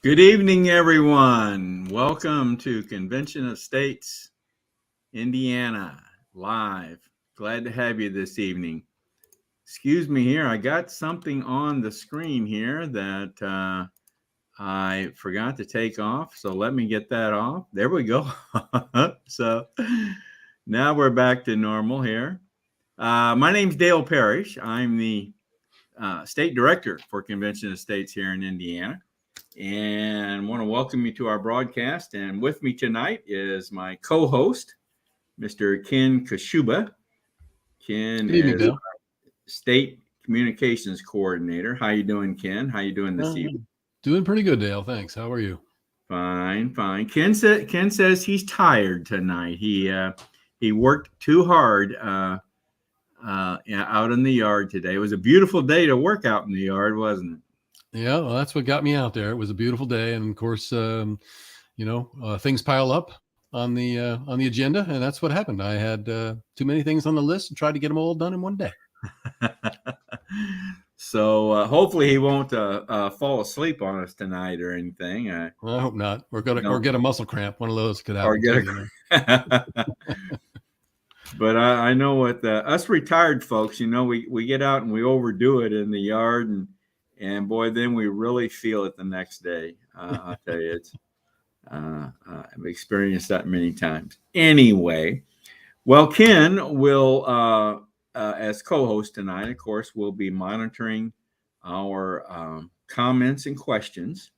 Good evening, everyone. Welcome to Convention of States, Indiana, live. Glad to have you this evening. Excuse me here, I got something on the screen here that I forgot to take off, so let me get that off. There we go. So now we're back to normal here. My name's Dale Parrish. I'm the State Director for Convention of States here in Indiana. And want to welcome you to our broadcast. And with me tonight is my co-host, Mr. Ken Kashuba. Ken Good evening, is Dale. State Communications Coordinator. How you doing, Ken? How you doing this evening? Doing pretty good, Dale. Thanks. How are you? Fine, fine. Ken says he's tired tonight. He worked too hard out in the yard today. It was a beautiful day to work out in the yard, wasn't it? Yeah, well, that's what got me out there. It was a beautiful day, and of course, things pile up on the agenda, and that's what happened. I had too many things on the list and tried to get them all done in one day. So hopefully he won't fall asleep on us tonight or anything. I hope not. Or get a muscle cramp. One of those could happen. Or get But I know with us retired folks, we get out and we overdo it in the yard, and boy, then we really feel it the next day. I'll tell you, I've experienced that many times. Anyway, well, Ken will, as co-host tonight, of course, will be monitoring our comments and questions.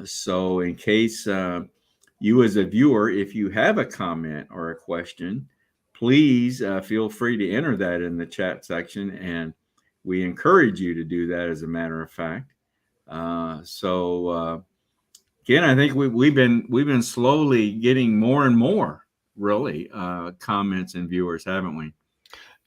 So in case you as a viewer, if you have a comment or a question, please feel free to enter that in the chat section, and we encourage you to do that, as a matter of fact. Again, I think we've been slowly getting more and more, really, comments and viewers, haven't we?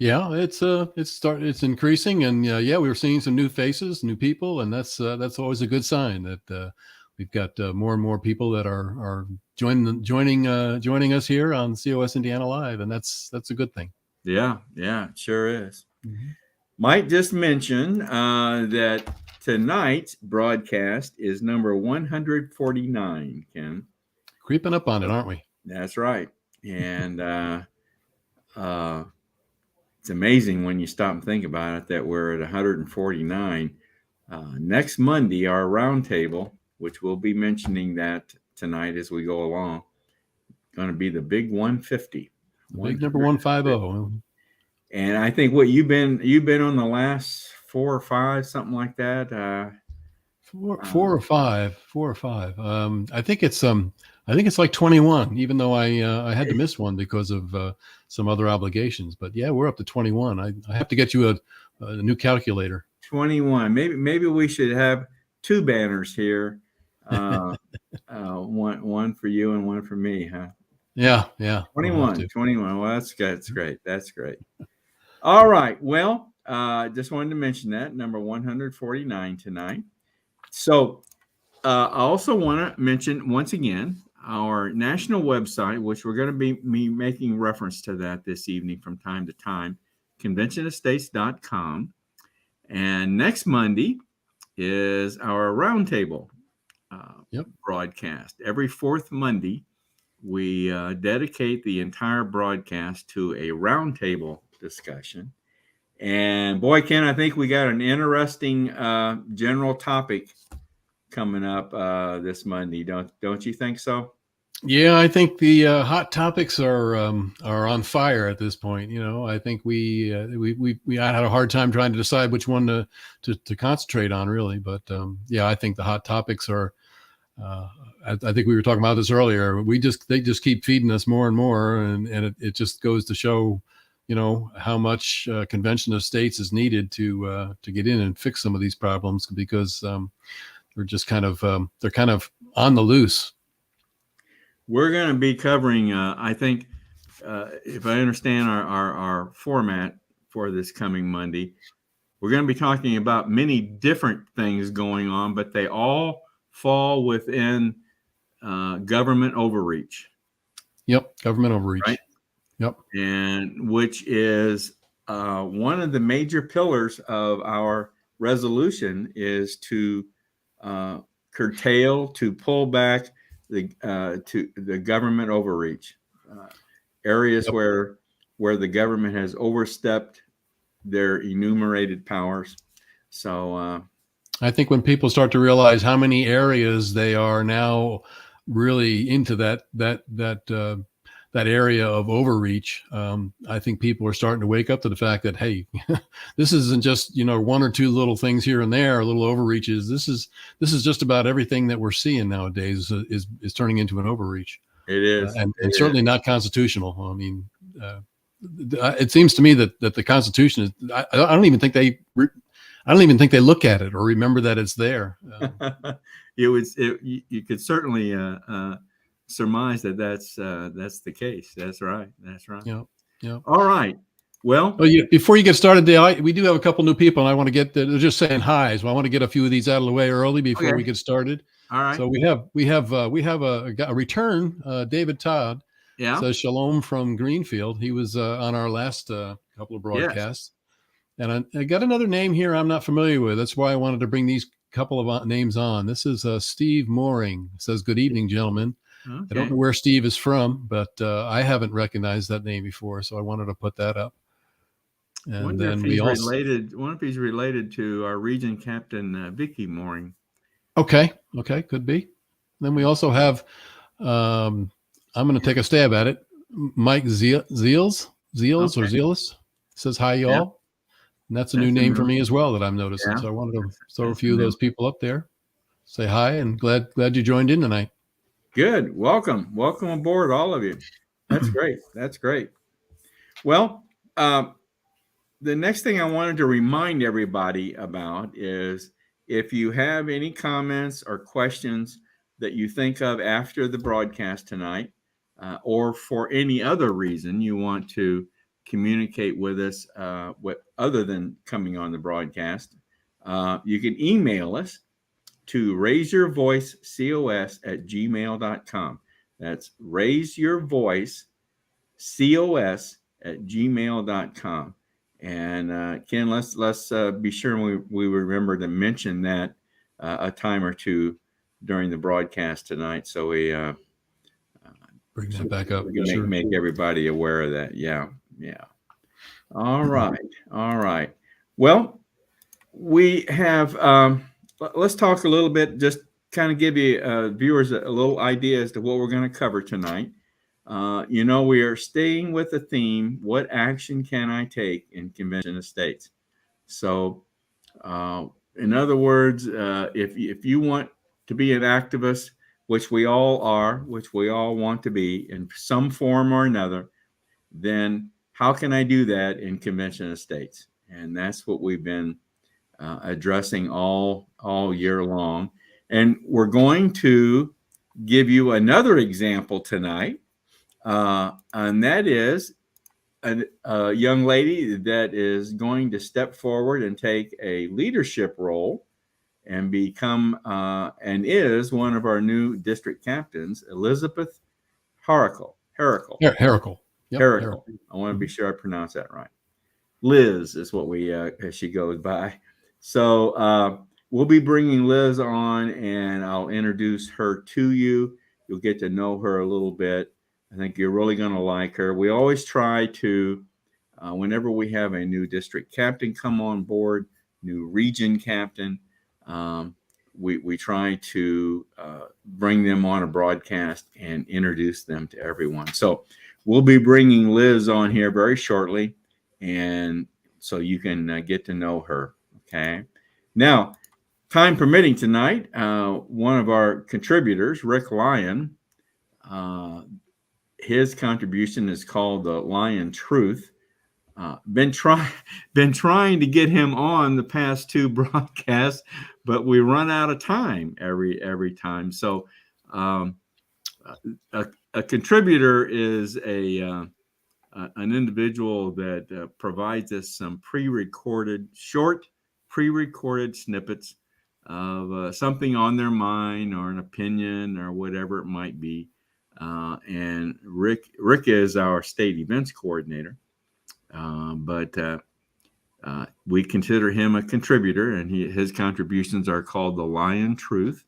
Yeah, it's increasing, and we were seeing some new faces, new people, and that's always a good sign that we've got more and more people that are joining us here on COS Indiana Live, and that's a good thing. Yeah, it sure is. Mm-hmm. Might just mention that tonight's broadcast is number 149, Ken. Creeping up on it, aren't we? That's right. And it's amazing when you stop and think about it that we're at 149. Next Monday, our roundtable, which we'll be mentioning that tonight as we go along, going to be the big 150. The big number 150. And I think what you've been on the last 4 or 5, something like that. Four or five. I think it's like 21, even though I had to miss one because of some other obligations. But yeah, we're up to 21. I have to get you a new calculator. 21. Maybe we should have 2 banners here. One for you and one for me, huh? Yeah. 21. Well, that's great. That's great. All right. Well, just wanted to mention that number 149 tonight. So I also want to mention once again our national website, which we're going to be making reference to that this evening from time to time, conventionofstates.com. And next Monday is our roundtable broadcast. Every 4th Monday, we dedicate the entire broadcast to a roundtable discussion. And boy, Ken, I think we got an interesting general topic coming up this Monday. Don't you think so? Yeah, I think the hot topics are on fire at this point. I think we had a hard time trying to decide which one to concentrate on, really. But I think the hot topics are. I think we were talking about this earlier. They just keep feeding us more and more, and it just goes to show, how much Convention of States is needed to get in and fix some of these problems, because they're just kind of on the loose. We're going to be covering, I think, if I understand our format for this coming Monday, we're going to be talking about many different things going on, but they all fall within government overreach. Yep, government overreach. Right? Yep. And which is one of the major pillars of our resolution is to curtail, to pull back to the government overreach, areas Yep. where the government has overstepped their enumerated powers. So I think when people start to realize how many areas they are now really into that area of overreach, I think people are starting to wake up to the fact that, hey, this isn't just, one or two little things here and there, little overreaches. This is just about everything that we're seeing nowadays is turning into an overreach. it is, and certainly not constitutional. I mean, it seems to me that the Constitution is. I don't even think they look at it or remember that it's there. You could certainly surmise that's the case. That's right. Yeah. All right. Well, before you get started, Dale, we do have a couple new people, and I want to get. They're just saying hi, so I want to get a few of these out of the way early before we get started. All right. So we have a return. David Todd says shalom from Greenfield. He was on our last couple of broadcasts. Yes. And I got another name here I'm not familiar with. That's why I wanted to bring these couple of names on. This is Steve Mooring. It says, good evening, gentlemen. Okay. I don't know where Steve is from, but I haven't recognized that name before, so I wanted to put that up. And wonder if he's related to our region captain, Vicky Mooring. Okay, could be. Then we also have, I'm going to take a stab at it. Mike Zeals says hi, y'all. Yeah. And that's a new name for me as well that I'm noticing. Yeah. So I wanted to throw a few of those people up there. Say hi, and glad you joined in tonight. Good. Welcome aboard, all of you. That's great. Well, the next thing I wanted to remind everybody about is if you have any comments or questions that you think of after the broadcast tonight, or for any other reason you want to communicate with us other than coming on the broadcast, you can email us to raiseyourvoicecos@gmail.com. That's raiseyourvoicecos@gmail.com. And Ken, let's be sure we remember to mention that a time or two during the broadcast tonight, so we bring that back up. We can make everybody aware of that. Yeah. All right. Well, we have. Let's talk a little bit. Just kind of give you viewers a little idea as to what we're going to cover tonight. We are staying with the theme, what action can I take in convention of states? So, in other words, if you want to be an activist, which we all are, which we all want to be in some form or another, then how can I do that in convention of states? And that's what we've been addressing all year long. And we're going to give you another example tonight. And that is a young lady that is going to step forward and take a leadership role and become and is one of our new district captains, Elizabeth Harakal. Harakal. Yep, Harakal. I want to be sure I pronounce that right. Liz is what as she goes by. So we'll be bringing Liz on, and I'll introduce her to you. You'll get to know her a little bit. I think you're really going to like her. We always try to, whenever we have a new district captain come on board, new region captain, we try to bring them on a broadcast and introduce them to everyone. So we'll be bringing Liz on here very shortly, and so you can get to know her. Okay. Now, time permitting tonight, one of our contributors, Rick Lyon, his contribution is called the Lyon Truth. Been trying to get him on the past two broadcasts, but we run out of time every time. So a contributor is an individual that provides us some short pre-recorded snippets of something on their mind or an opinion or whatever it might be. And Rick is our state events coordinator, but we consider him a contributor, and his contributions are called the Lyon Truth.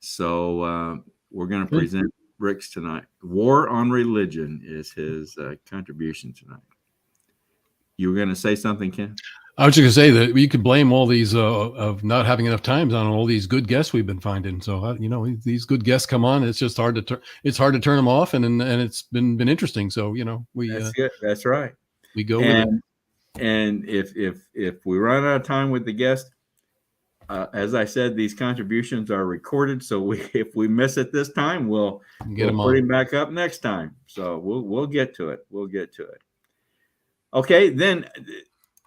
So we're going to present Rick's tonight. War on Religion is his contribution tonight. You were going to say something, Ken? I was just going to say that you could blame all these of not having enough times on all these good guests we've been finding. So these good guests come on. It's just hard to turn them off, and it's been interesting. So That's good. That's right. We go with it. And if we run out of time with the guest, as I said, these contributions are recorded. So if we miss it this time, we'll put him back up next time. So we'll get to it. We'll get to it. Okay, then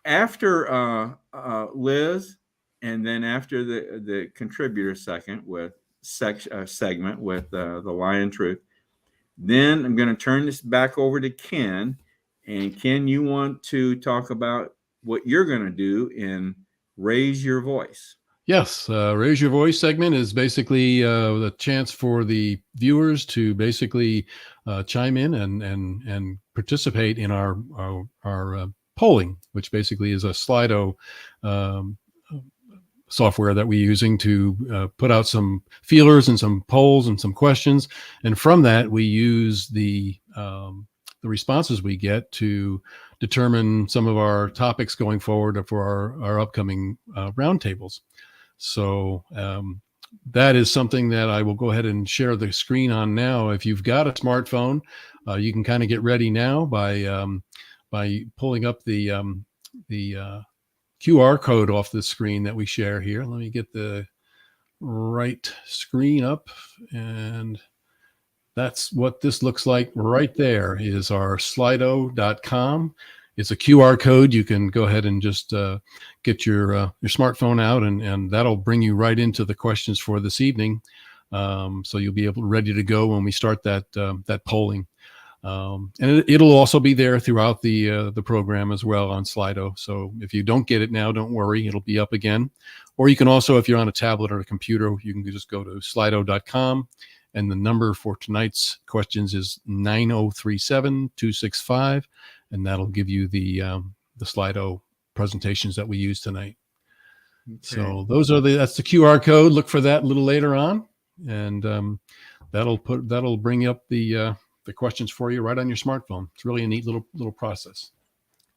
after Liz, and then after the contributor segment with the Lyon Truth, then I'm going to turn this back over to Ken. And Ken, you want to talk about what you're going to do in Raise Your Voice. Yes, Raise Your Voice segment is basically the chance for the viewers to basically chime in and participate in our polling, which basically is a Slido software that we're using to put out some feelers and some polls and some questions, and from that we use the responses we get to determine some of our topics going forward for our upcoming roundtables. So that is something that I will go ahead and share the screen on now. If you've got a smartphone, you can kind of get ready now by pulling up the QR code off the screen that we share here. Let me get the right screen up, and that's what this looks like right there is our slido.com. It's a QR code. You can go ahead and just get your smartphone out, and that'll bring you right into the questions for this evening. So you'll be ready to go when we start that polling. And it'll also be there throughout the program as well on Slido. So if you don't get it now, don't worry, it'll be up again. Or you can also, if you're on a tablet or a computer, you can just go to slido.com. And the number for tonight's questions is 9037-265. And that'll give you the Slido presentations that we use tonight. Okay. So that's the QR code. Look for that a little later on, and that'll bring up the questions for you right on your smartphone. It's really a neat little process.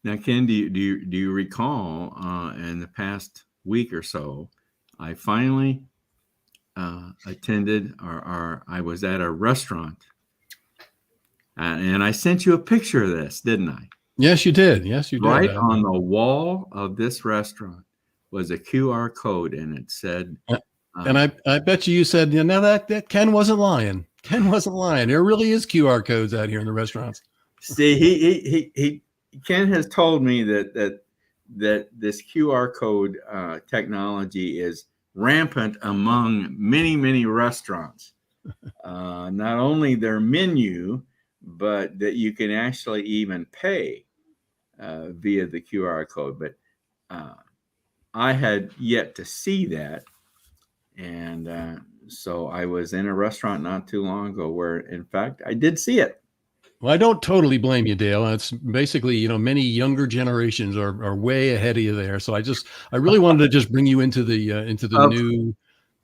Now, Ken, do you recall in the past week or so, I finally attended or I was at a restaurant. And I sent you a picture of this, didn't I? Yes, you did. Yes, you did. Right on the wall of this restaurant was a QR code, and it said. And I bet you said, now that Ken wasn't lying. Ken wasn't lying. There really is QR codes out here in the restaurants. See, Ken has told me that this QR code technology is rampant among many restaurants. Not only their menu, but that you can actually even pay via the QR code. But I had yet to see that. And so I was in a restaurant not too long ago where, in fact, I did see it. Well, I don't totally blame you, Dale. It's basically, many younger generations are way ahead of you there. So I really wanted to just bring you into the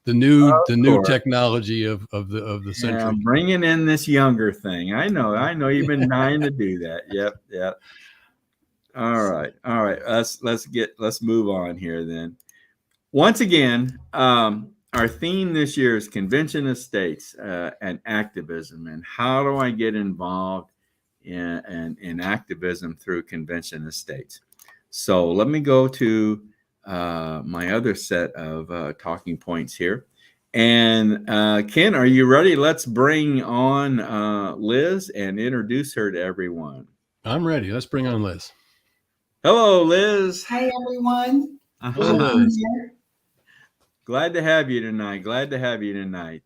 new technology of the century. Yeah, bringing in this younger thing. I know you've been dying to do that. Yep. All right. Let's move on here then. Once again, our theme this year is Convention of States and activism, and how do I get involved in activism through Convention of States? So let me go to my other set of talking points here. And Ken, are you ready? Let's bring on Liz and introduce her to everyone. I'm ready. Let's bring on Liz. Hello, Liz. Hi, everyone. Hello, Liz. Glad to have you tonight.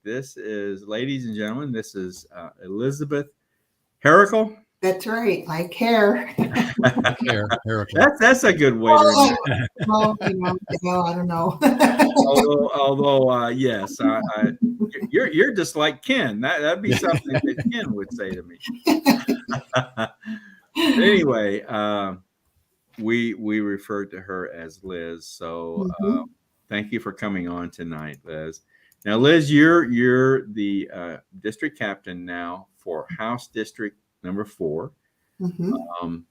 This is, ladies and gentlemen, this is Elizabeth Harakal. That's right. I care. That's a good way to remember. I don't know. although yes, you're just like Ken. That'd be something that Ken would say to me. Anyway, we referred to her as Liz. So thank you for coming on tonight, Liz. Now, Liz, you're the district captain now for House District number 4. Mhm.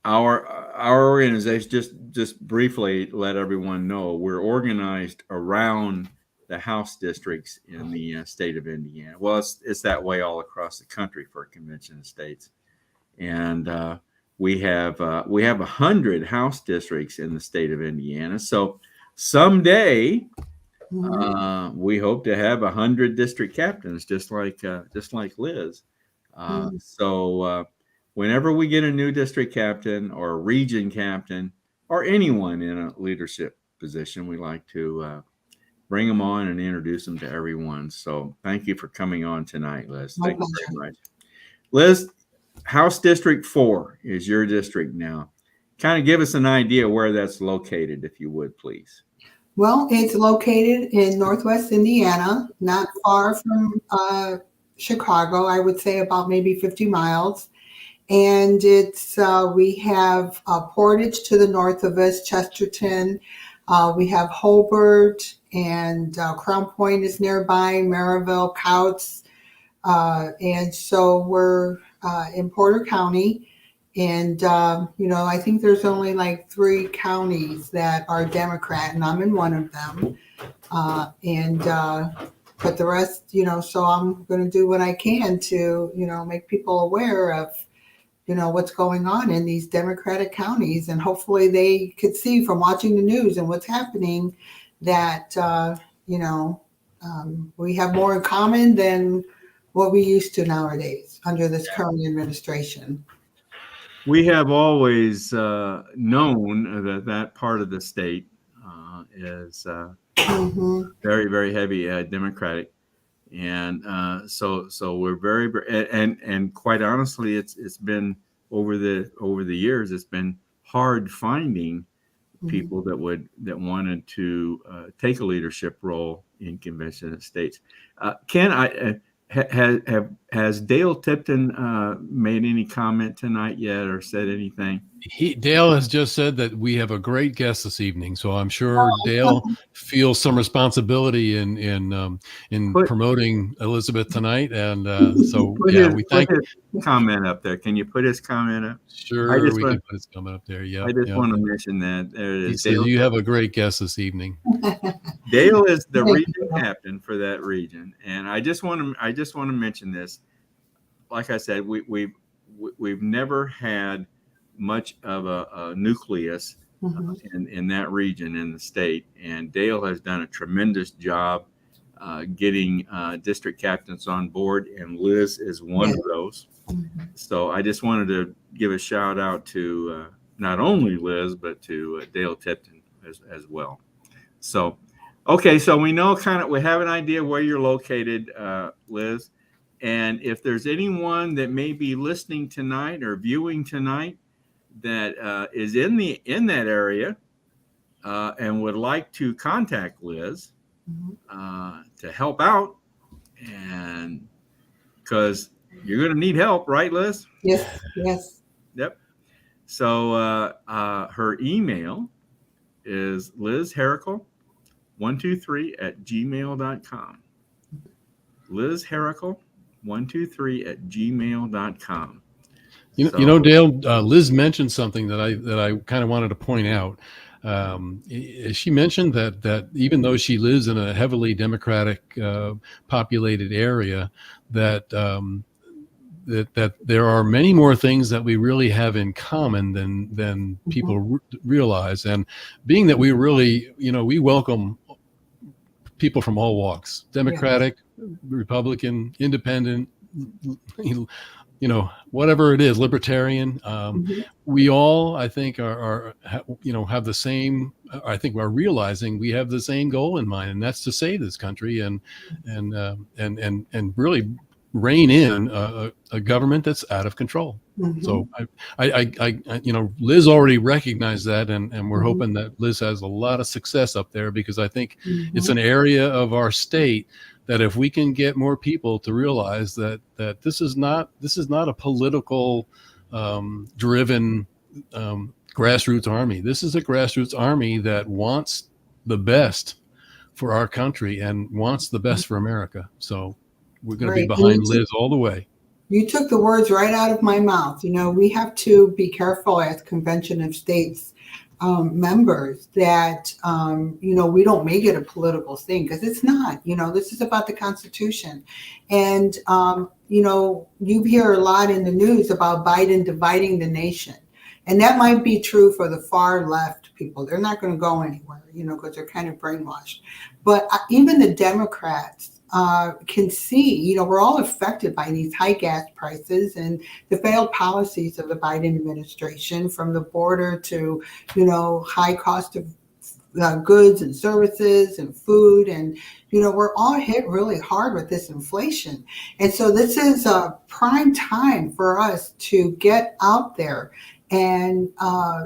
Our organization, just briefly let everyone know, we're organized around the House districts in the state of Indiana. Well, it's that way all across the country for convention of states, and we have 100 House districts in the state of Indiana. So someday we hope to have 100 district captains, just like Liz. So whenever we get a new district captain or a region captain or anyone in a leadership position, we like to bring them on and introduce them to everyone. So thank you for coming on tonight, Liz. My Thank you pleasure. very much. Liz, House District 4 is your district now. Kind of give us an idea where that's located, if you would, please. Well, it's located in Northwest Indiana, not far from Chicago. I would say about maybe 50 miles. And it's we have Portage to the north of us, Chesterton. We have Hobart, and Crown Point is nearby, Maryville, Couts. And so we're in Porter County. And, I think there's only like 3 counties that are Democrat, and I'm in one of them. But the rest, so I'm going to do what I can to, make people aware of, what's going on in these Democratic counties. And hopefully they could see from watching the news and what's happening that, we have more in common than what we used to nowadays under this current administration. We have always known that part of the state is very, very heavy Democratic, and so we're very, and quite honestly, it's been over the years, it's been hard finding people that wanted to take a leadership role in convention of states. Has Dale Tipton made any comment tonight yet or said anything? Dale has just said that we have a great guest this evening, so I'm sure Dale feels some responsibility in promoting Elizabeth tonight, and we thank. His comment up there. Can you put his comment up? Sure, we can put his comment up there. Yeah, I just want to mention that. There it is. He says you have a great guest this evening. Dale is the region captain for that region, and I just want to mention this. Like I said, we've never had much of a nucleus in that region in the state, and Dale has done a tremendous job getting district captains on board, and Liz is one of those. So I just wanted to give a shout out to not only Liz but to Dale Tipton as well. So okay, so we know we have an idea where you're located, Liz, and if there's anyone that may be listening tonight or viewing tonight that is in that area and would like to contact Liz to help out, and because you're going to need help, right, Liz? Yes. Yep. So her email is lizharakal123@gmail.com. lizharakal123@gmail.com. Dale, Liz mentioned something that I kind of wanted to point out. She mentioned that even though she lives in a heavily Democratic populated area, that there are many more things that we really have in common than people realize. And being that we really, we welcome people from all walks, Democratic, Republican, Independent, whatever it is, libertarian. We all, I think, have the same. I think we're realizing we have the same goal in mind, and that's to save this country and really rein in a government that's out of control. So I Liz already recognized that, and we're hoping that Liz has a lot of success up there, because I think it's an area of our state that if we can get more people to realize that this is not a political driven grassroots army. This is a grassroots army that wants the best for our country and wants the best for America. So we're going to be Right. behind Liz all the way. You took the words right out of my mouth. We have to be careful as Convention of States members that, we don't make it a political thing, because it's not. This is about the Constitution. And, you hear a lot in the news about Biden dividing the nation. And that might be true for the far left people. They're not going to go anywhere, because they're kind of brainwashed. But even the Democrats can see, we're all affected by these high gas prices and the failed policies of the Biden administration, from the border to, high cost of goods and services and food. And, we're all hit really hard with this inflation. And so this is a prime time for us to get out there and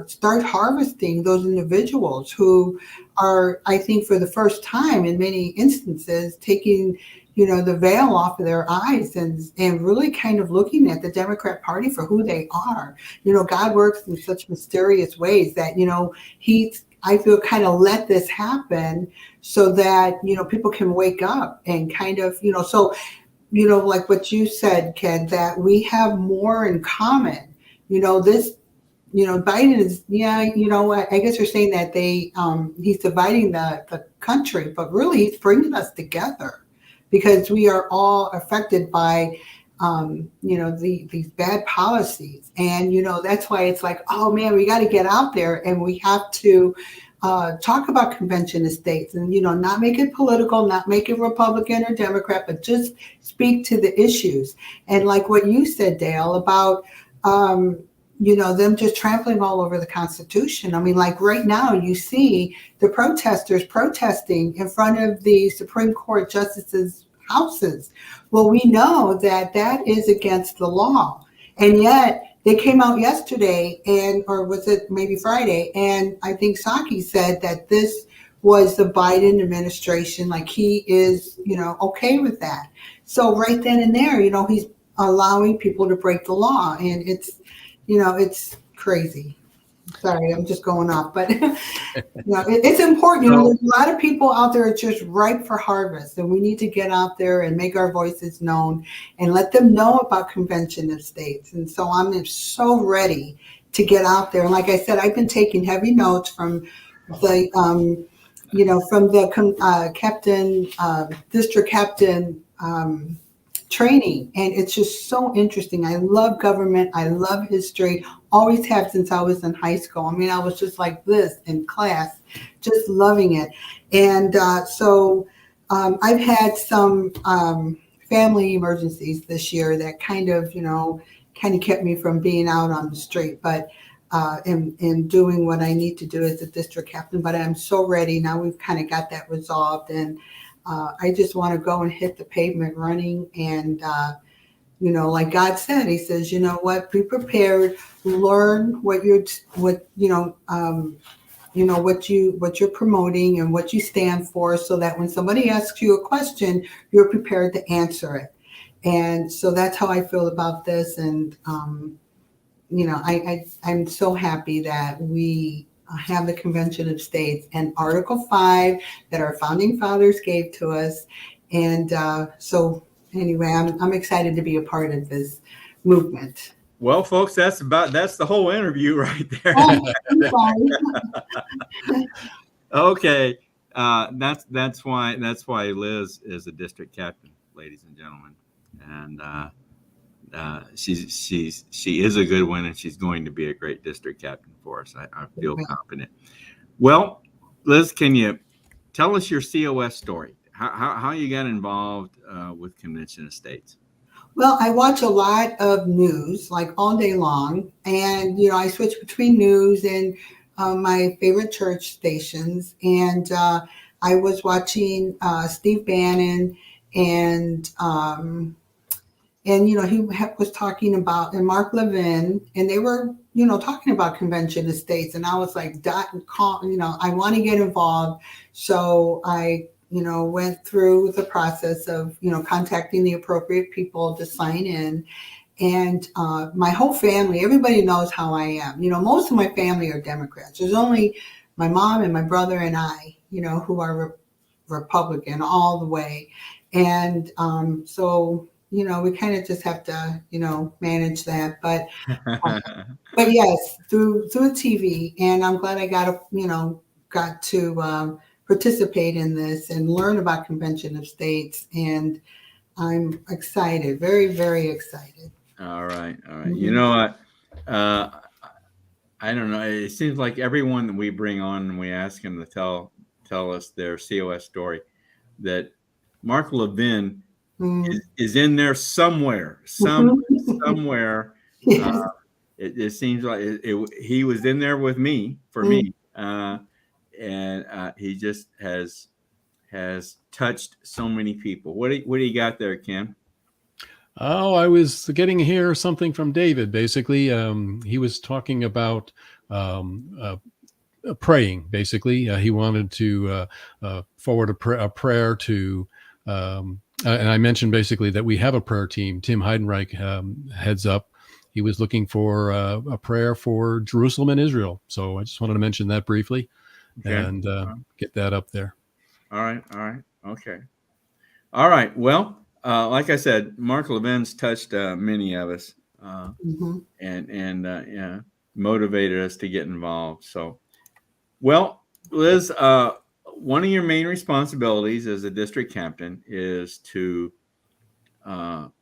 start harvesting those individuals who are, I think, for the first time in many instances, taking, the veil off of their eyes and really kind of looking at the Democrat Party for who they are. God works in such mysterious ways that, I feel, kind of let this happen so that, people can wake up and kind of, like what you said, Ken, that we have more in common. Biden is, I guess you're saying that he's dividing the country, but really he's bringing us together, because we are all affected by, these bad policies. And, that's why it's like, oh man, we got to get out there and we have to talk about Convention of States and, not make it political, not make it Republican or Democrat, but just speak to the issues. And like what you said, Dale, about, them just trampling all over the Constitution. I mean, like right now, you see the protesters protesting in front of the Supreme Court justices' houses. Well, we know that that is against the law. And yet they came out yesterday or was it maybe Friday? And I think Psaki said that this was the Biden administration, like he is, okay with that. So right then and there, he's allowing people to break the law. And it's crazy. Sorry, I'm just going off, but it's important. There's a lot of people out there just ripe for harvest, and we need to get out there and make our voices known and let them know about Convention of States. And so I'm so ready to get out there. And like I said, I've been taking heavy notes from the, District Captain training, and it's just so interesting. I love government. I love history. Always have since I was in high school. I mean, I was just like this in class, just loving it. And so I've had some family emergencies this year that kind of kept me from being out on the street, but in doing what I need to do as a district captain. But I'm so ready now. We've kind of got that resolved, and I just want to go and hit the pavement running. And, like God said, he says, be prepared, learn what you're promoting and what you stand for, so that when somebody asks you a question, you're prepared to answer it. And so that's how I feel about this. And, I'm so happy that we have the Convention of States and Article 5 that our founding fathers gave to us. And so anyway, I'm excited to be a part of this movement. Well, folks, that's the whole interview right there. Okay. That's why Liz is a district captain, ladies and gentlemen. And she is a good one, and she's going to be a great district captain for us. I feel confident. Well, Liz, can you tell us your COS story? How you got involved with Convention of States? Well, I watch a lot of news, like all day long, and I switch between news and my favorite church stations. And I was watching Steve Bannon, and he was talking about, and Mark Levin, and they were, talking about Convention of States. And I was like, I want to get involved. So I, went through the process of, contacting the appropriate people to sign in. And my whole family, everybody knows how I am. Most of my family are Democrats. There's only my mom and my brother and I, who are Republican all the way. And so, we kind of just have to, manage that. But yes, through TV, and I'm glad I got to participate in this and learn about Convention of States, and I'm excited, very, very excited. All right. Mm-hmm. You know what? I don't know. It seems like everyone that we bring on and we ask them to tell us their COS story, that Mark Levin is in there somewhere. Yes. It seems like he was in there with me me, and he just has touched so many people. What do you got there, Kim? Oh, I was getting here something from David. Basically, he was talking about praying. Basically, he wanted to forward a prayer to, and I mentioned basically that we have a prayer team. Tim Heidenreich heads up. He was looking for a prayer for Jerusalem and Israel. So I just wanted to mention that briefly, and get that up there. All right. Okay. All right. Well, like I said, Mark Levin's touched many of us, and motivated us to get involved. So, well, Liz, one of your main responsibilities as a district captain is to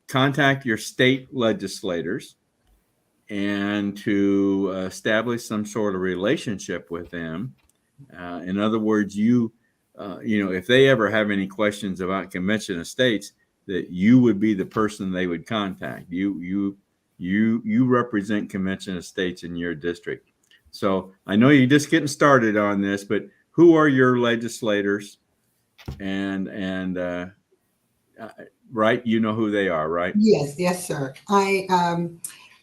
contact your state legislators and to establish some sort of relationship with them. In other words, if they ever have any questions about Convention of States, that you would be the person they would contact. You represent Convention of States in your district. So I know you're just getting started on this, but who are your legislators? And right, you know who they are, right? Yes, sir.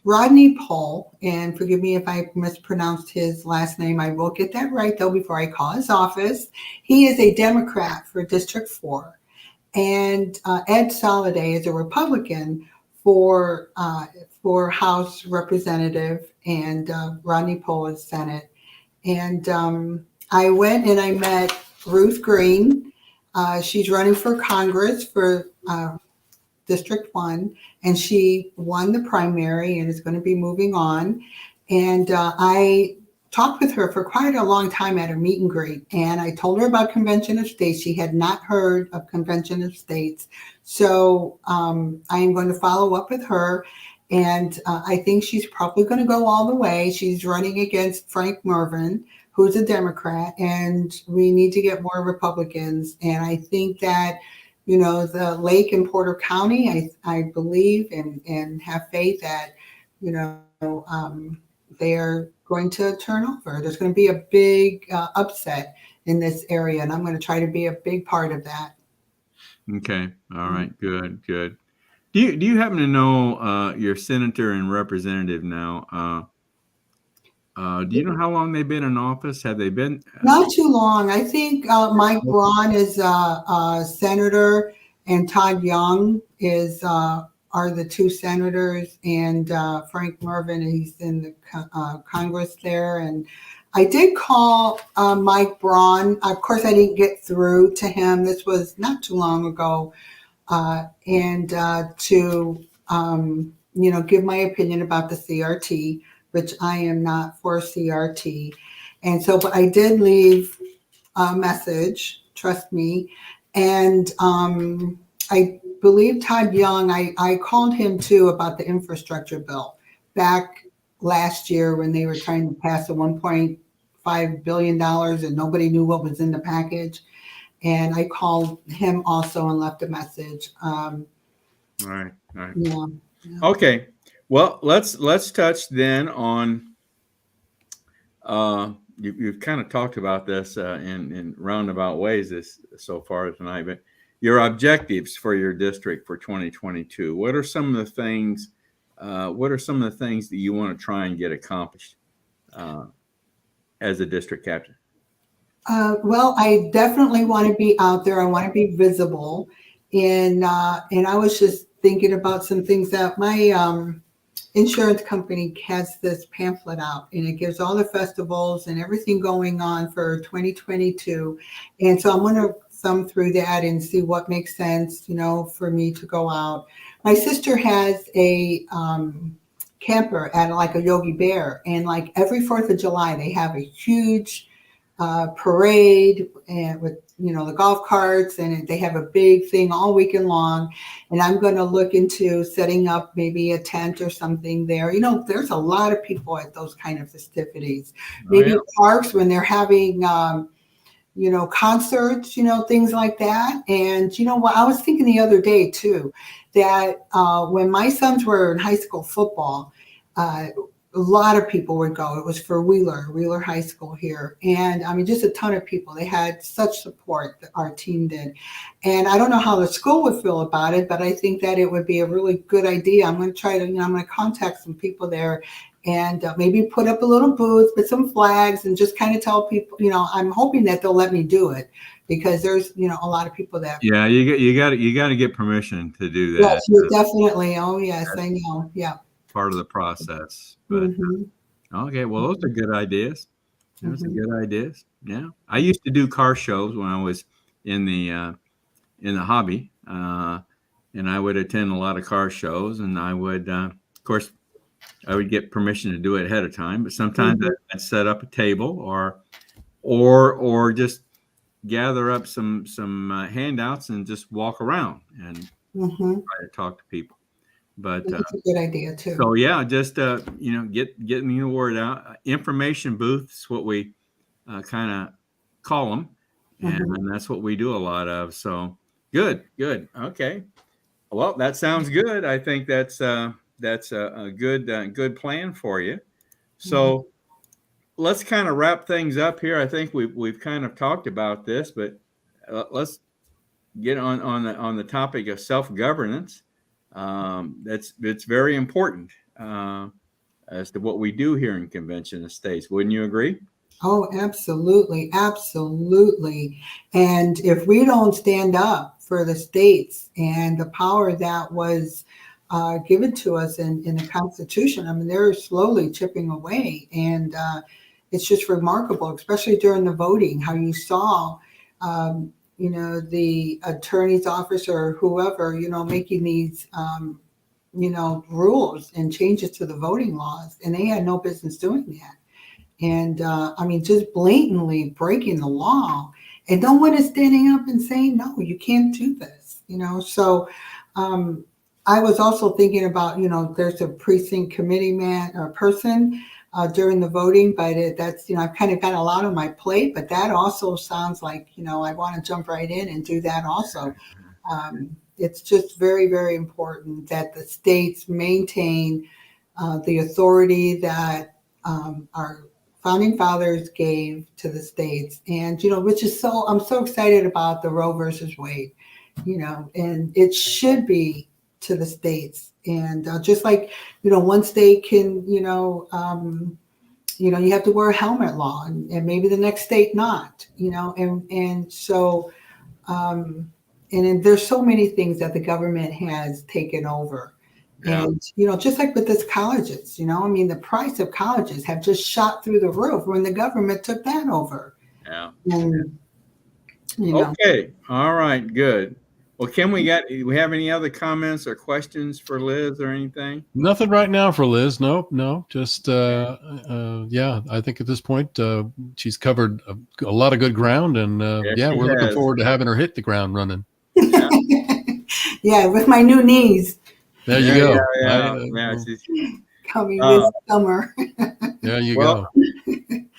Rodney Pohl, and forgive me if I mispronounced his last name. I will get that right, though, before I call his office. He is a Democrat for District 4. And Ed Soliday is a Republican for House Representative, and Rodney Pohl is Senate. And I went and I met Ruth Green. She's running for Congress for District 1, and she won the primary and is going to be moving on. And I talked with her for quite a long time at a meet and greet, and I told her about Convention of States. She had not heard of Convention of States. So I am going to follow up with her, and I think she's probably going to go all the way. She's running against Frank Mervyn, who's a Democrat, and we need to get more Republicans. And I think that the lake in Porter County, I believe and have faith that, they're going to turn over. There's going to be a big upset in this area, and I'm going to try to be a big part of that. Okay. All right. Good. Do you happen to know your senator and representative now? Do you know how long they've been in office? Have they been? Not too long. I think Mike Braun is a senator, and Todd Young are the two senators, and Frank Mervyn, he's in the Congress there. And I did call Mike Braun. Of course, I didn't get through to him. This was not too long ago, and to give my opinion about the CRT, which I am not for CRT. And so, but I did leave a message, trust me. And I believe Todd Young, I called him too about the infrastructure bill back last year when they were trying to pass a $1.5 billion and nobody knew what was in the package. And I called him also and left a message. Right. Yeah. Okay. Well, let's touch then on. You've kind of talked about this in roundabout ways so far tonight, but your objectives for your district for 2022. What are some of the things? What are some of the things that you want to try and get accomplished as a district captain? Well, I definitely want to be out there. I want to be visible, and I was just thinking about some things that my insurance company has this pamphlet out, and it gives all the festivals and everything going on for 2022. And so I'm going to thumb through that and see what makes sense, for me to go out. My sister has a camper at like a Yogi Bear, and like every 4th of July, they have a huge parade and with the golf carts, and they have a big thing all weekend long. And I'm going to look into setting up maybe a tent or something there. There's a lot of people at those kind of festivities. Maybe parks when they're having concerts, things like that. And what I was thinking the other day too, that when my sons were in high school football, a lot of people would go. It was for Wheeler High School here. And I mean, just a ton of people. They had such support that our team did. And I don't know how the school would feel about it, but I think that it would be a really good idea. I'm going to try to, I'm going to contact some people there and maybe put up a little booth with some flags and just kind of tell people, I'm hoping that they'll let me do it because there's, a lot of people that. Yeah, you got to get permission to do that. Yes, you definitely. Oh, yes, I know. Yeah. Part of the process. But okay, well, those are good ideas. Those are good ideas. Yeah, I used to do car shows when I was in the hobby, and I would attend a lot of car shows, and I would, of course, I would get permission to do it ahead of time. But sometimes I'd set up a table or just gather up some handouts and just walk around and try to talk to people. But that's a good idea too. So yeah, just getting the word out. Information booths, what we kind of call them, and that's what we do a lot of. So good. Okay, well, that sounds good. I think that's a good plan for you. So let's kind of wrap things up here. I think we've kind of talked about this, but let's get on the topic of self-governance. It's very important as to what we do here in Convention of States. Wouldn't you agree? Oh, absolutely. Absolutely. And if we don't stand up for the states and the power that was given to us in the Constitution, I mean, they're slowly chipping away. And it's just remarkable, especially during the voting, how you saw the attorney's office or whoever, making these, rules and changes to the voting laws. And they had no business doing that. And I mean, just blatantly breaking the law. And no one is standing up and saying, no, you can't do this, So I was also thinking about, there's a precinct committee person during the voting, but that's, I've kind of got a lot on my plate, but that also sounds like, I want to jump right in and do that also. It's just very, very important that the states maintain the authority that our founding fathers gave to the states. And, which is I'm so excited about the Roe versus Wade, and it should be to the states. And just like, one state can, you have to wear a helmet law and maybe the next state not, and so, and there's so many things that the government has taken over. Yeah. And, just like with this colleges, I mean, the price of colleges have just shot through the roof when the government took that over. Yeah. And, Okay. All right. Good. Well, do we have any other comments or questions for Liz or anything? Nothing right now for Liz. No. Just, I think at this point, she's covered a lot of good ground, and we're looking forward to having her hit the ground running. Yeah, with my new knees. There you go. Coming this summer. There you go.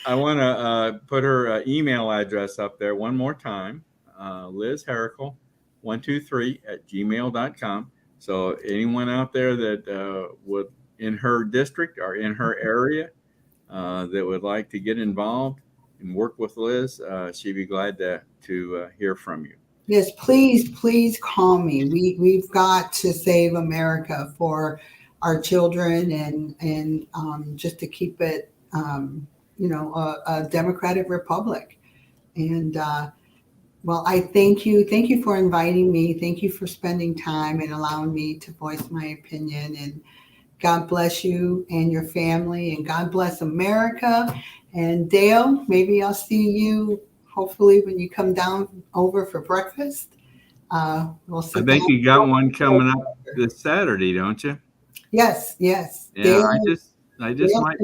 I want to put her email address up there one more time. Liz Harakal 123@gmail.com. So anyone out there that would in her district or in her area that would like to get involved and work with Liz, she'd be glad to hear from you. Yes, please call me. We've got to save America for our children and just to keep it, a democratic republic. And well, I thank you. Thank you for inviting me. Thank you for spending time and allowing me to voice my opinion. And God bless you and your family. And God bless America. And Dale, maybe I'll see you hopefully when you come down over for breakfast, we'll sit I think down. you got one coming up this Saturday, don't you? Yes, yes. Yeah, I just Dale-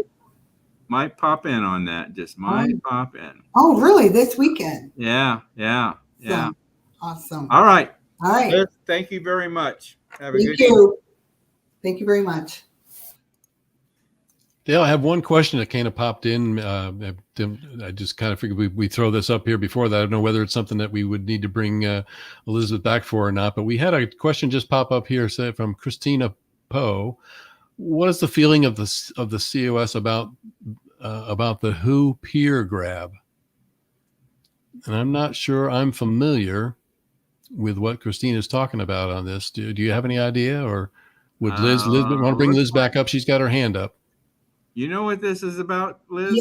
might pop in on that. Just might pop in. Oh, really? This weekend? Yeah. Awesome. All right. All right. Liz, thank you very much. Have a Thank good evening. you. Thank you very much. Dale, I have one question that kind of popped in. I just kind of figured we throw this up here before that. I don't know whether it's something that we would need to bring Elizabeth back for or not, but we had a question just pop up here from Christina Poe. What is the feeling of the COS about the WHO peer grab? And I'm not sure I'm familiar with what Christina's talking about on this. Do you have any idea, or would Liz want to bring Liz back up? She's got her hand up. You know what this is about, Liz?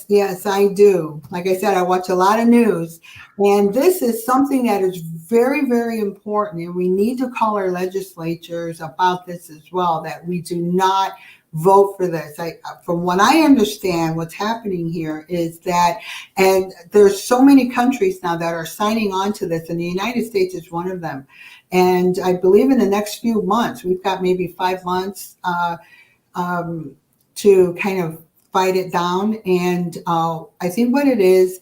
Yes, I do. Like I said, I watch a lot of news, and this is something that is very, very important. And we need to call our legislatures about this as well, that we do not vote for this. From what I understand, what's happening here is that, and there's so many countries now that are signing on to this, and the United States is one of them. And I believe in the next few months, we've got maybe 5 months to kind of fight it down. And I think what it is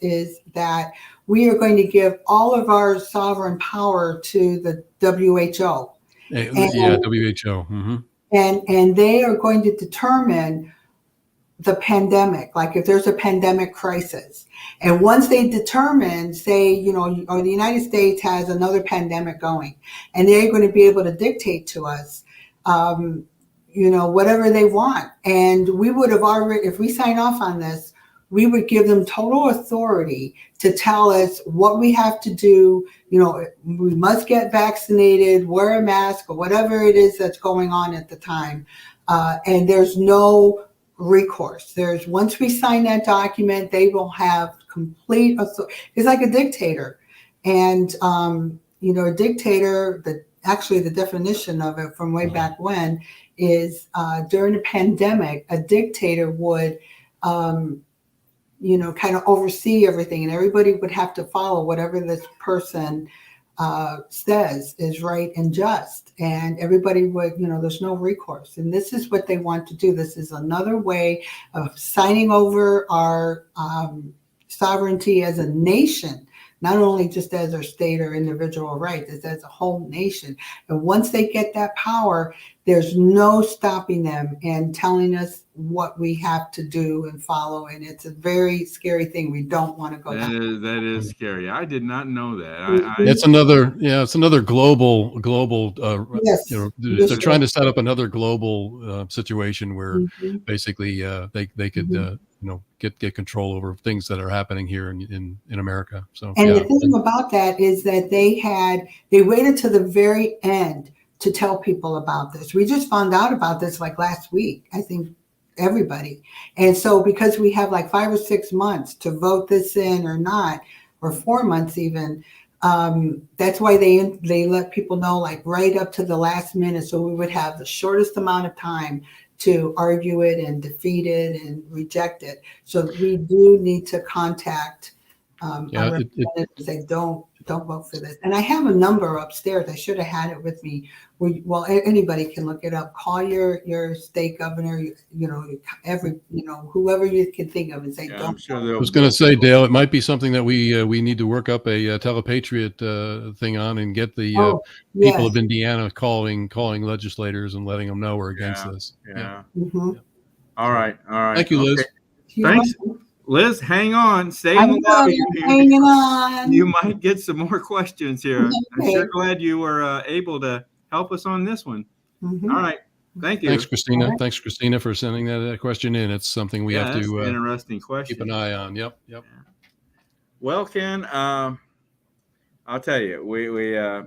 that we are going to give all of our sovereign power to the WHO. WHO. Mm-hmm. And they are going to determine the pandemic, like if there's a pandemic crisis. And once they determine, say, or the United States has another pandemic going, and they're going to be able to dictate to us, whatever they want. And we would have already, if we sign off on this, we would give them total authority to tell us what we have to do. We must get vaccinated, wear a mask, or whatever it is that's going on at the time. And there's no recourse. Once we sign that document, they will have complete authority. It's like a dictator. And, a dictator, actually the definition of it from way back when is during a pandemic, a dictator would, kind of oversee everything, and everybody would have to follow whatever this person says is right and just. And everybody would, there's no recourse. And this is what they want to do. This is another way of signing over our sovereignty as a nation, not only just as our state or individual rights, it's as a whole nation. And once they get that power, there's no stopping them and telling us what we have to do and follow. And it's a very scary thing. We don't want to go down. That is scary. I did not know that. It's another global. Yes. They're trying to set up another global situation where basically they could get control over things that are happening here in America. So the thing about that is that they waited to the very end to tell people about this. We just found out about this like last week, I think, everybody. And so because we have like 5 or 6 months to vote this in or not, or 4 months even, that's why they let people know like right up to the last minute. So we would have the shortest amount of time to argue it and defeat it and reject it. So we do need to contact our representatives and say, don't vote for this. And I have a number upstairs. I should have had it with me. Well, anybody can look it up. Call your state governor, whoever you can think of, and say, don't. I was going to say, Dale, it might be something that we need to work up a telepatriot thing on and get the people of Indiana calling legislators and letting them know we're against this. Yeah. Mm-hmm. All right. Thank you, Liz. Thanks. Liz, hang on. Stay in the lobby. Hanging on. You might get some more questions here. Okay. I'm sure glad you were able to help us on this one. Mm-hmm. All right. Thank you. Thanks, Christina. Right. Thanks, Christina, for sending that question in. It's something we have to interesting question. Keep an eye on. Yep. Yeah. Well, Ken, I'll tell you,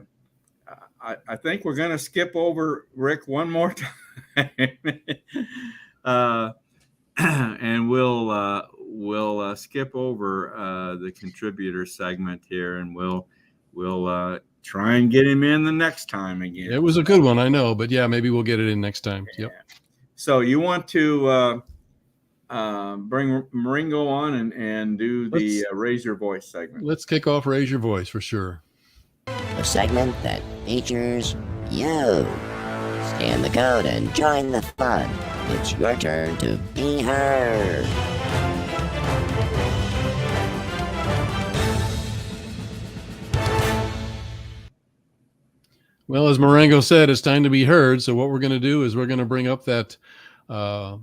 I think we're going to skip over Rick one more time, and we'll skip over the contributor segment here, and we'll try and get him in the next time again. It was a good one, I know, but maybe we'll get it in next time. Yep. So you want to bring Maringo on and do the Let's- raise your voice segment. Let's kick off Raise Your Voice for sure. A segment that features you. Scan the code and join the fun. It's your turn to be heard. Well, as Marengo said, it's time to be heard. So what we're going to do is we're going to bring up that QR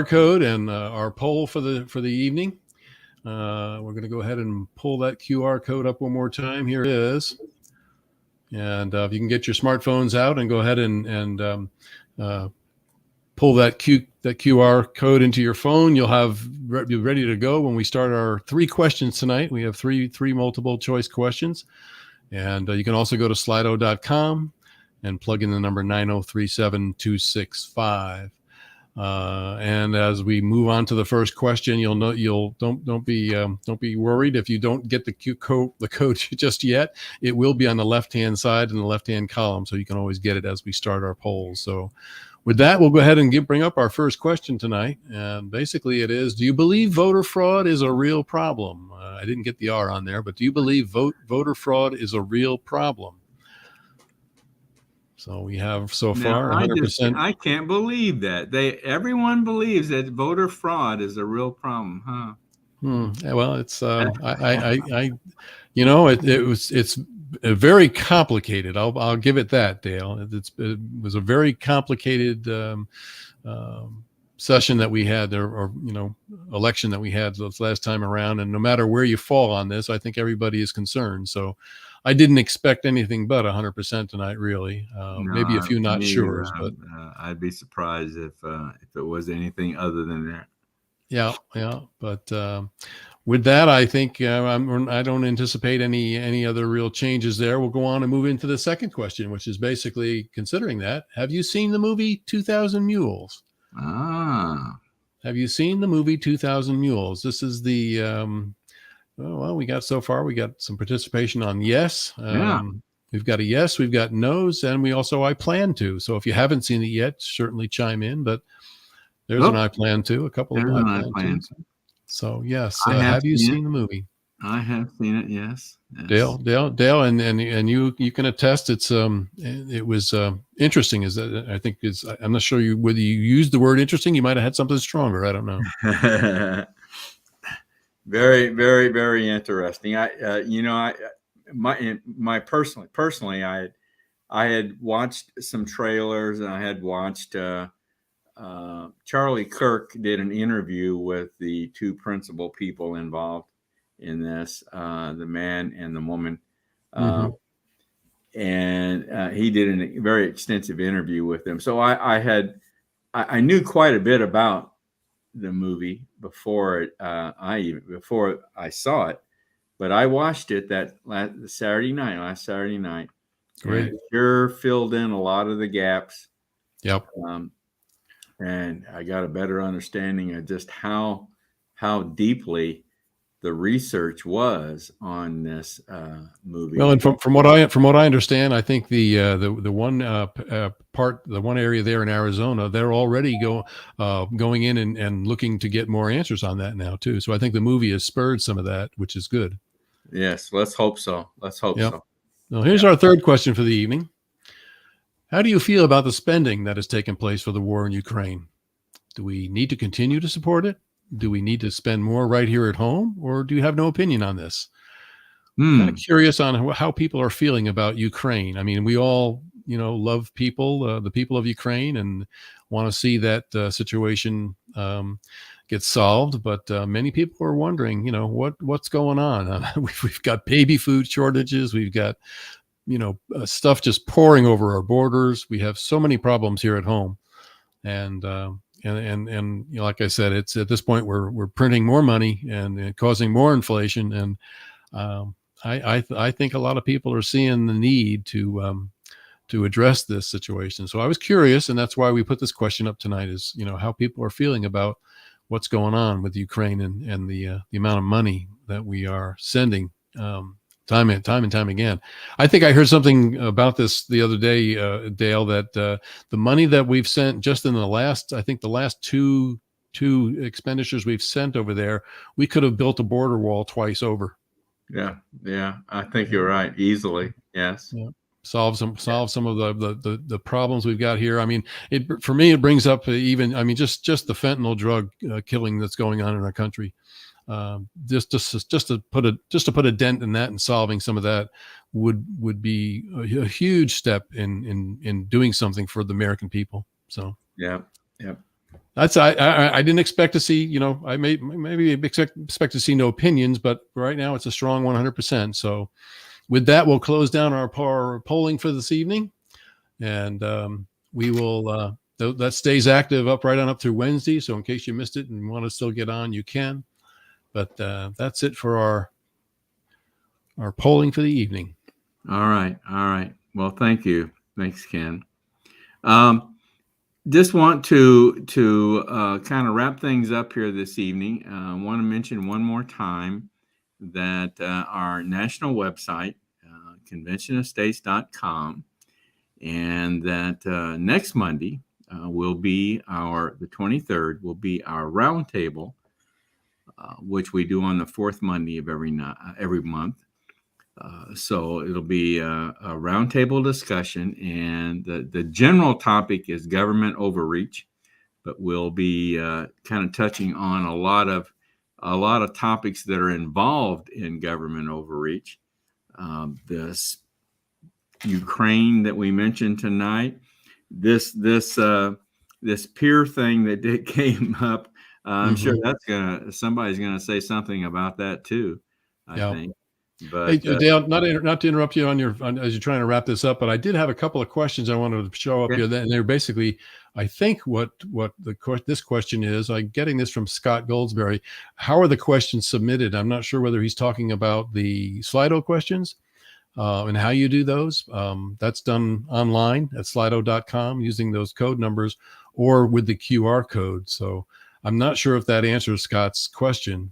code and our poll for the evening. We're going to go ahead and pull that QR code up one more time. Here it is. And if you can get your smartphones out and go ahead and pull that QR code into your phone, you'll be ready to go when we start our 3 questions tonight. We have three multiple choice questions. And you can also go to slido.com and plug in the number 9037265. And as we move on to the first question, don't be worried if you don't get the code just yet. It will be on the left-hand side in the left-hand column, so you can always get it as we start our polls. So with that, we'll go ahead and bring up our first question tonight. And basically it is, do you believe voter fraud is a real problem? I didn't get the R on there, but do you believe voter fraud is a real problem? So we have so far 100%. I can't believe that everyone believes that voter fraud is a real problem, huh? Well, it's it's very complicated. I'll give it that, Dale. It was a very complicated session that we had, or election that we had this last time around. And no matter where you fall on this, I think everybody is concerned. So I didn't expect anything but 100% tonight, really. Maybe a few not sures, but I'd be surprised if it was anything other than that. Yeah. But with that, I think I don't anticipate any other real changes there. We'll go on and move into the second question, which is basically considering that. Have you seen the movie 2000 Mules? Have you seen the movie 2000 Mules? This is the we got some participation on yes. We've got a yes, we've got no's, and I plan to. So if you haven't seen it yet, certainly chime in. But there's an I plan to, a couple of I plan to. So yes, have you seen the movie? I have seen it. Yes. Dale, and you can attest. It was interesting. I'm not sure whether you used the word interesting. You might have had something stronger. I don't know. Very, very, very interesting. Personally, I had watched some trailers, and I had watched Charlie Kirk did an interview with the 2 principal people involved in this, the man and the woman. And he did a very extensive interview with them. So I knew quite a bit about the movie before I saw it, but I watched it last Saturday night. Great. And it sure filled in a lot of the gaps. Yep. And I got a better understanding of just how deeply the research was on this movie. Well, and from what I understand, I think the one the one area there in Arizona, they're already going in and looking to get more answers on that now too. So I think the movie has spurred some of that, which is good. Yes, let's hope so. So. Now here's our third question for the evening. How do you feel about the spending that has taken place for the war in Ukraine? Do we need to continue to support it? Do we need to spend more right here at home, or do you have no opinion on this? Kind of curious on how people are feeling about Ukraine. I mean, we all, love people, the people of Ukraine, and want to see that situation get solved. But many people are wondering, what's going on? We've got baby food shortages. We've got, stuff just pouring over our borders. We have so many problems here at home, and like I said, it's at this point we're printing more money and causing more inflation. And I think a lot of people are seeing the need to address this situation. So I was curious, and that's why we put this question up tonight, is how people are feeling about what's going on with Ukraine and the amount of money that we are sending time and time again. I think I heard something about this the other day, Dale, that the money that we've sent just in the last two expenditures we've sent over there, we could have built a border wall twice over. Yeah. I think you're right. Easily. Yes. Yeah. Solve some of the problems we've got here. I mean, for me, it brings up even, I mean, just the fentanyl drug killing that's going on in our country. Just to put a dent in that and solving some of that would be a huge step in doing something for the American people. So yeah. That's I didn't expect to see, you know, I maybe expect to see no opinions, but right now it's a strong 100%. So with that, we'll close down our polling for this evening, and we will that stays active up through Wednesday. So in case you missed it and want to still get on, you can. But that's it for our polling for the evening. All right. Well, thank you. Thanks, Ken. Just want to kind of wrap things up here this evening. I want to mention one more time that our national website, conventionofstates.com, and that next Monday will be the 23rd will be our roundtable, which we do on the fourth Monday of every month. So it'll be a roundtable discussion, and the general topic is government overreach, but we'll be kind of touching on a lot of topics that are involved in government overreach. This Ukraine that we mentioned tonight, this peer thing that came up. I'm sure somebody's gonna say something about that too. I think. But hey, Dale, not to interrupt you as you're trying to wrap this up, but I did have a couple of questions I wanted to show up here. And they're basically, I think what this question is. I'm getting this from Scott Goldsberry. How are the questions submitted? I'm not sure whether he's talking about the Slido questions and how you do those. That's done online at slido.com using those code numbers or with the QR code. So I'm not sure if that answers Scott's question.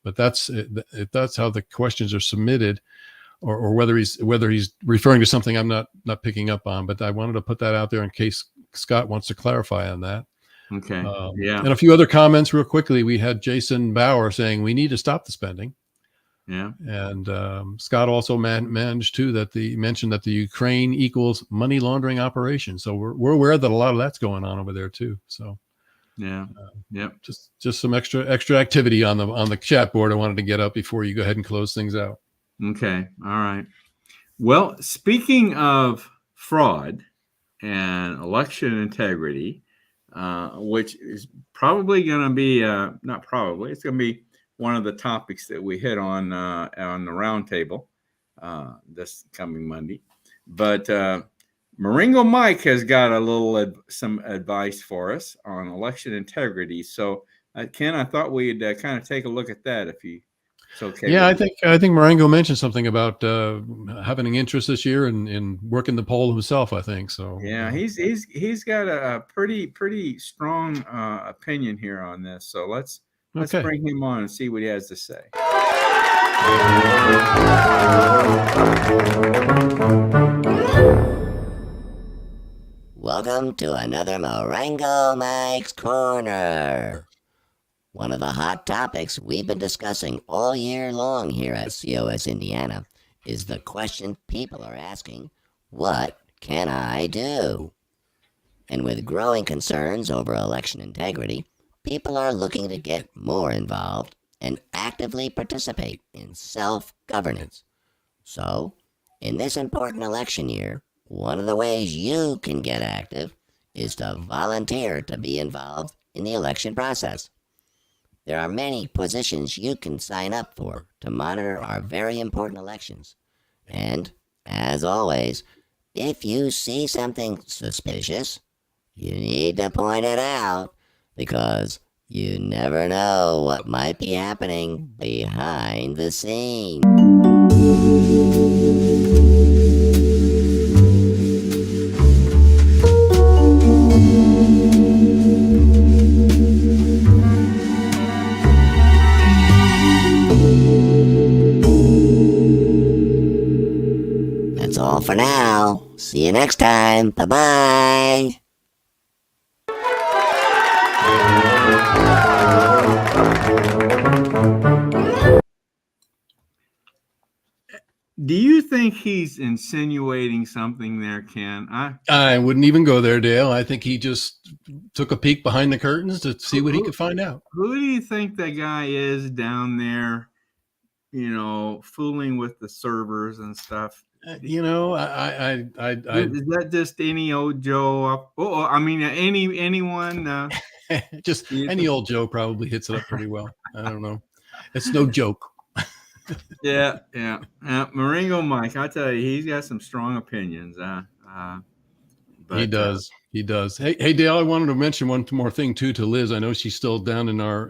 But that's how the questions are submitted, or whether he's referring to something I'm not picking up on. But I wanted to put that out there in case Scott wants to clarify on that. Okay. And a few other comments real quickly. We had Jason Bauer saying we need to stop the spending. Yeah. And Scott also mentioned that the Ukraine equals money laundering operation. So we're aware that a lot of that's going on over there too. So. Yeah. Just some extra activity on the chat board I wanted to get up before you go ahead and close things out. Okay. All right. Well, speaking of fraud and election integrity, which is probably going to be it's going to be one of the topics that we hit on the roundtable this coming Monday. But Maringo Mike has got some advice for us on election integrity. So, Ken, I thought we'd kind of take a look at that if it's okay. Yeah, I think Maringo mentioned something about having an interest this year in working the poll himself. I think so. Yeah, he's got a pretty strong opinion here on this. So let's bring him on and see what he has to say. Welcome to another Marengo Mike's Corner. One of the hot topics we've been discussing all year long here at COS Indiana is the question people are asking, what can I do? And with growing concerns over election integrity, people are looking to get more involved and actively participate in self-governance. So, in this important election year, one of the ways you can get active is to volunteer to be involved in the election process. There are many positions you can sign up for to monitor our very important elections. And, as always, if you see something suspicious, you need to point it out, because you never know what might be happening behind the scenes. all for now. See you next time. Bye-bye. Do you think he's insinuating something there, Ken? I wouldn't even go there, Dale. I think he just took a peek behind the curtains to see what he could find out. Who do you think the guy is down there, fooling with the servers and stuff? You know, Is that just any old Joe up? Oh, I mean, anyone? just any old Joe probably hits it up pretty well. I don't know. It's no joke. Yeah. Maringo Mike, I tell you, he's got some strong opinions. But, he does. He does. Hey, Dale, I wanted to mention one more thing too to Liz. I know she's still down in our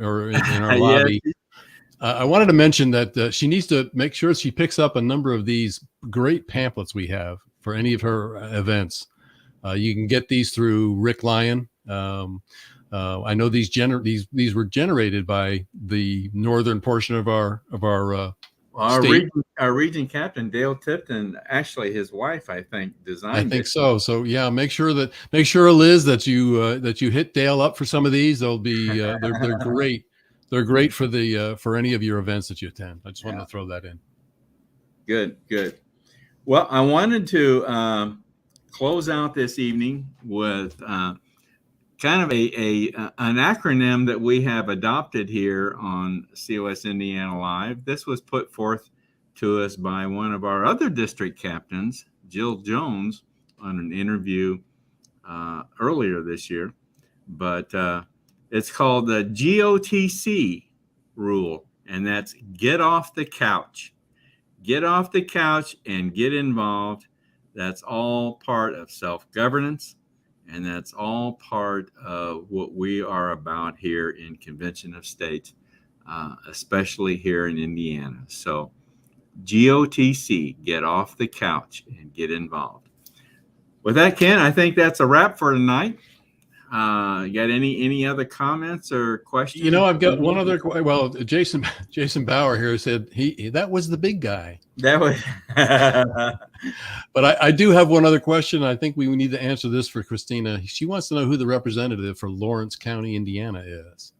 lobby. I wanted to mention that she needs to make sure she picks up a number of these great pamphlets we have for any of her events. You can get these through Rick Lyon. I know these were generated by the northern portion of our region captain Dale Tipton, actually his wife, I think, designed. I think so. So yeah, make sure Liz that you hit Dale up for some of these. They'll be they're great. They're great for any of your events that you attend. I just wanted to throw that in. Good. Well, I wanted to close out this evening with kind of an acronym that we have adopted here on COS Indiana Live. This was put forth to us by one of our other district captains, Jill Jones, on an interview earlier this year. But it's called the GOTC rule, and that's get off the couch. Get off the couch and get involved. That's all part of self-governance. And that's all part of what we are about here in Convention of States, especially here in Indiana. So GOTC, get off the couch and get involved. With that, Ken, I think that's a wrap for tonight. You got any other comments or questions? You know, I've got one other. Well, Jason Bauer here said that was the big guy. That was. But I do have one other question. I think we need to answer this for Christina. She wants to know who the representative for Lawrence County, Indiana is.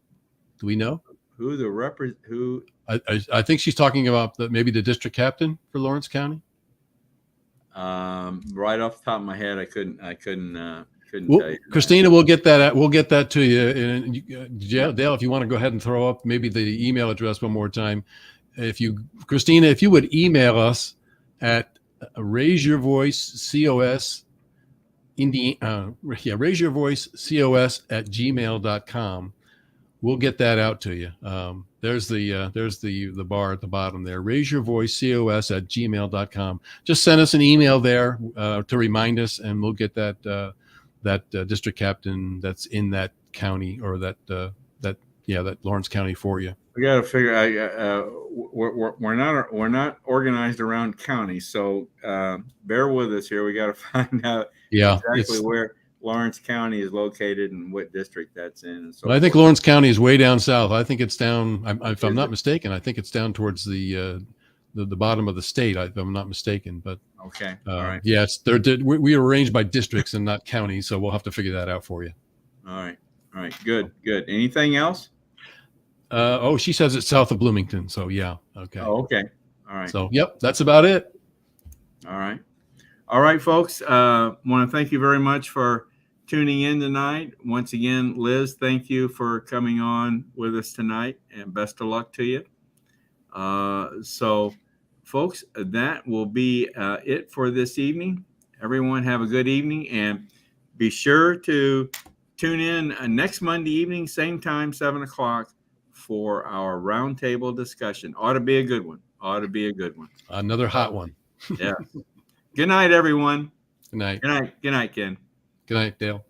Do we know who the who? I think she's talking about maybe the district captain for Lawrence County. Right off the top of my head, I couldn't tell you. Christina, we'll get that to you. And Dale, if you want to go ahead and throw up maybe the email address one more time. Christina, if you would email us at raise your voice COS raise your voice COS at gmail.com. We'll get that out to you. There's the bar at the bottom there. Raise your voice COS at gmail.com. Just send us an email there to remind us, and we'll get that district captain that's in that county or that Lawrence County for you. We got to figure. We're not organized around counties, so bear with us here. We got to find out exactly where Lawrence County is located and what district that's in. And so I think Lawrence County is way down south. I think it's down. If I'm not mistaken, I think it's down towards the bottom of the state. If I'm not mistaken, but okay, all right. Yes, we arranged by districts and not counties, so we'll have to figure that out for you. All right, good. Anything else? She says it's south of Bloomington, so yeah. Okay. Oh, okay. All right. So yep, that's about it. All right, folks. Want to thank you very much for tuning in tonight. Once again, Liz, thank you for coming on with us tonight, and best of luck to you. So, folks, that will be it for this evening. Everyone have a good evening, and be sure to tune in next Monday evening, same time, 7 o'clock, for our roundtable discussion. Ought to be a good one. Another hot one. Yeah. Good night, everyone. Good night. Good night, Ken. Good night, Dale.